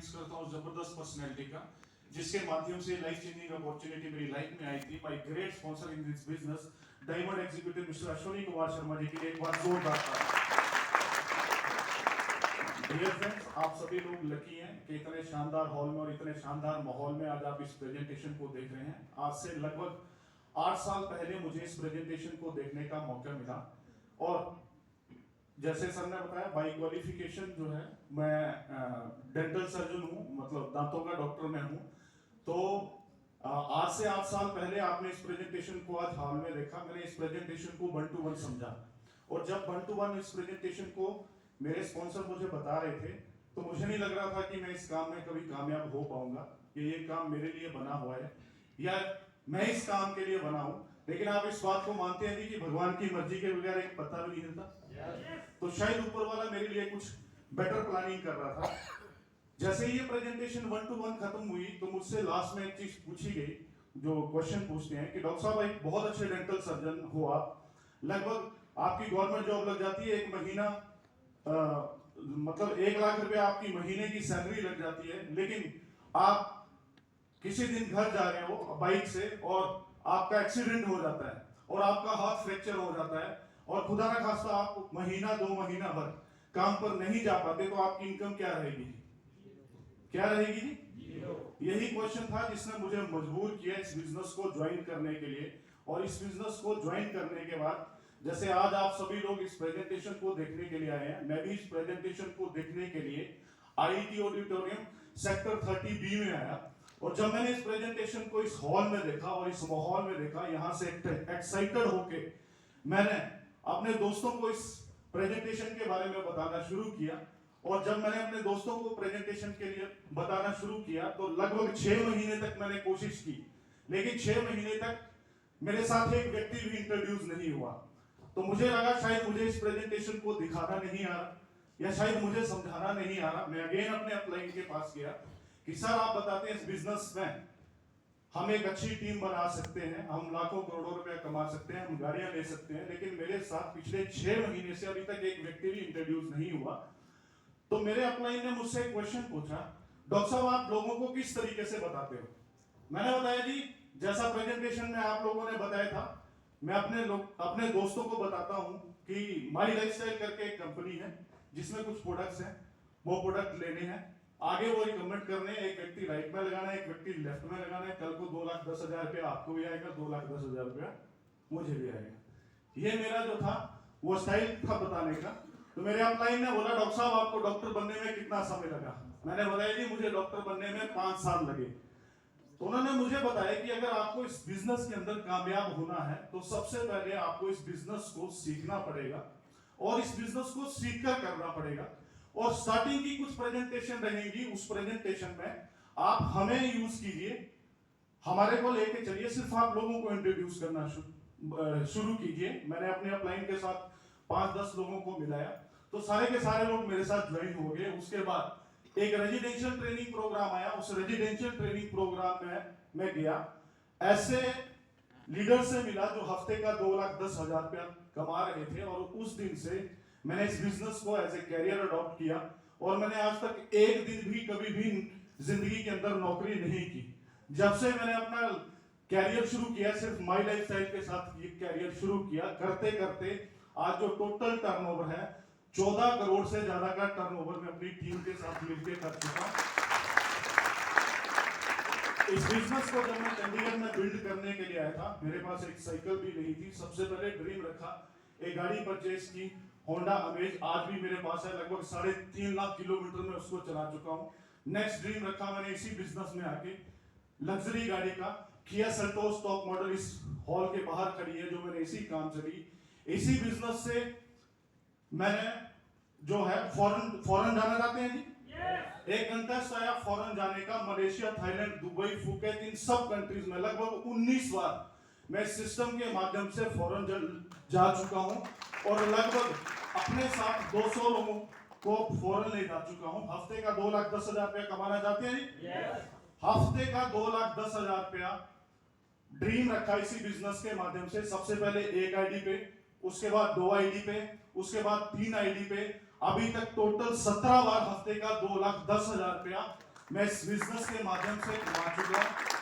Thanks करता हूँ जबरदस्त पर्सनैलिटी का, जिसके माध्यम से लाइफ चेंजिंग अपॉर्चुनिटी मेरी लाइफ में आई थी। My great sponsor in this business diamond executive mister Ashwini Kumar Sharma ji के लिए एक बार जोरदार ताली। डियर फ्रेंड्स, आप सभी लोग लकी हैं कि इतने शानदार हॉल में और इतने शानदार माहौल में आज आप इस प्रेजेंटेशन को देख रहे हैं। आज से लगभग 8 साल पहले मुझे इस प्रेजेंटेशन को देखने का मौका मिला और जैसे सर ने बताया, बाय क्वालिफिकेशन जो है मैं डेंटल सर्जन हूँ, मतलब दांतों का डॉक्टर मैं हूँ। तो आज से 8 साल पहले आपने इस प्रेजेंटेशन को आज हॉल में देखा। मैंने इस प्रेजेंटेशन को 1 to 1 समझा और जब 1 to 1 इस प्रेजेंटेशन को मेरे स्पॉन्सर मुझे बता रहे थे तो मुझे नहीं लग रहा था कि मैं इस काम में कभी कामयाब हो पाऊंगा, कि ये काम मेरे लिए बना हुआ है या मैं इस काम के लिए बना हूं। लेकिन आप इस बात को मानते हैं कि भगवान की मर्जी के बगैर एक पत्ता भी नहीं हिलता। तो शायद ऊपर वाला मेरे लिए कुछ बेटर प्लानिंग कर रहा था। जैसे ये प्रेजेंटेशन 1 to 1 खत्म हुई तो मुझसे लास्ट में एक चीज पूछी गई, जो क्वेश्चन पूछते हैं कि डॉक्टर साहब एक बहुत अच्छे डेंटल सर्जन हो आप, लगभग आपकी गवर्नमेंट जॉब लग जाती है, एक महीना मतलब 1 लाख रुपए आपकी महीने की सैलरी लग जाती है, लेकिन आप किसी दिन घर जा रहे हो बाइक से और आपका एक्सीडेंट हो जाता है और आपका हाथ फ्रैक्चर हो जाता है और खुदा ना खास्ता आप महीना 2 महीना भर काम पर नहीं जा पाते, तो आपकी इनकम क्या रहेगी? क्या रहेगी जी? यही क्वेश्चन था जिसने मुझे मजबूर किया इस बिजनेस को ज्वाइन करने के लिए। और इस बिजनेस को ज्वाइन करने के बाद, जैसे आज आप सभी लोग इस प्रेजेंटेशन को देखने के लिए आए हैं, मैं भी इस प्रेजेंटेशन को देखने के लिए आईटी ऑडिटोरियम सेक्टर 30B में आया। और जब मैंने इस प्रेजेंटेशन को इस हॉल में देखा और इस माहौल में देखा, यहाँ से एक्साइटेड होके मैंने अपने दोस्तों को इस प्रेजेंटेशन के बारे में बताना शुरू किया। और जब मैंने अपने दोस्तों को प्रेजेंटेशन के लिए बताना शुरू किया तो लगभग 6 महीने तक मैंने कोशिश की, लेकिन 6 महीने तक मेरे साथ एक व्यक्ति भी इंट्रोड्यूस नहीं हुआ। तो मुझे लगा शायद मुझे इस प्रेजेंटेशन को दिखाना नहीं आ रहा या शायद मुझे समझाना नहीं आ रहा। मैं अगेन अपने अपलाइन के पास गया कि सर आप बताते हैं इस बिजनेस में हम एक अच्छी टीम बना सकते हैं, हम लाखों करोड़ों रुपया कमा सकते हैं, हम गाड़ियां ले सकते हैं, लेकिन मेरे साथ पिछले 6 महीने से अभी तक एक व्यक्ति भी इंट्रोड्यूस नहीं हुआ। तो मेरे अपलाइन ने मुझसे एक क्वेश्चन पूछा, डॉक्टर साहब आप लोगों को किस तरीके से बताते हो? मैंने बताया जी जैसा प्रेजेंटेशन में आप लोगों ने बताया था, मैं अपने दोस्तों को बताता हूं कि माई लाइफस्टाइल करके एक कंपनी है जिसमें कुछ प्रोडक्ट्स हैं, वो प्रोडक्ट लेने हैं, आगे वो रिकमेंड करने, एक व्यक्ति राइट में लगाना है, एक व्यक्ति लेफ्ट में लगाना है, कल को 2,10,000 रुपया आपको भी आएगा, 2,10,000 रुपया मुझे भी आएगा। ये मेरा जो था वो स्टाइल था बताने का। तो मेरे अपलाइन ने बोला डॉक्टर साहब आपको डॉक्टर बनने में कितना समय लगा? मैंने बताया जी मुझे डॉक्टर बनने में 5 साल लगे। तो उन्होंने मुझे बताया कि अगर आपको इस बिजनेस के अंदर कामयाब होना है तो सबसे पहले आपको इस बिजनेस को सीखना पड़ेगा और इस बिजनेस को सीखकर करना पड़ेगा। और स्टार्टिंग की कुछ प्रेजेंटेशन रहेंगी, उस प्रेजेंटेशन में आप हमें यूज कीजिए, हमारे को लेके चलिए, सिर्फ आप लोगों को इंट्रोड्यूस करना शुरू कीजिए। मैंने अपने अपलाइन के साथ 5-10 लोगों को मिलाया तो सारे के सारे लोग मेरे साथ ज्वाइन हो गए। उसके बाद एक रेजिडेंशियल ट्रेनिंग प्रोग्राम आया, उस रेजिडेंशियल ट्रेनिंग प्रोग्राम में मैं गया, ऐसे लीडर से मिला जो हफ्ते का 2,10,000 रुपया कमा रहे थे। और उस दिन से मैंने इस बिजनेस को एज ए कैरियर अडॉप्ट किया और मैंने आज तक एक दिन भी कभी भी जिंदगी के अंदर नौकरी नहीं की। जब से मैंने अपना कैरियर शुरू किया, सिर्फ माई लाइफस्टाइल के साथ ये कैरियर शुरू किया, करते करते आज जो टोटल टर्नओवर है 14 करोड़ से ज्यादा का टर्नओवर मैं अपनी टीम के साथ मिलकर कर चुका हूं। इस बिजनेस को जब मैं चंडीगढ़ में बिल्ड करने के लिए आया था, मेरे पास एक साइकिल भी नहीं थी। सबसे पहले ड्रीम रखा, एक गाड़ी परचेज की, होंडा अमेज, आज भी मेरे पास है, लगभग 3.5 लाख किलोमीटर में उसको चला चुका हूं। नेक्स्ट ड्रीम रखा मैंने इसी बिजनेस में आके लग्जरी गाड़ी का, किया सेल्टोस टॉप मॉडल इस हॉल के बाहर खड़ी है जो मैंने इसी काम चली। इसी बिजनेस से मैंने जो है फॉरेन जाना चाहते हैं जी, एक कंटेस्ट आया फॉरेन जाने का, मलेशिया, थाईलैंड, दुबई, फुकेत, इन सब कंट्रीज में लगभग 19 बार मैं सिस्टम के माध्यम से फॉरेन जा चुका हूं और लगभग अपने साथ 200 लोगों को फॉरेन ले जा चुका हूं। हफ्ते का 2,10,000 रुपया कमाना चाहते हैं जी? हफ्ते का 2,10,000 रुपया ड्रीम रखा इसी बिजनेस के माध्यम से। सबसे पहले एक आईडी पे, उसके बाद 2 आईडी पे, उसके बाद 3 आईडी पे, अभी तक टोटल 17 बार हफ्ते का 2,10,000 रुपया मैं इस बिजनेस के माध्यम से कमा चुका हूं।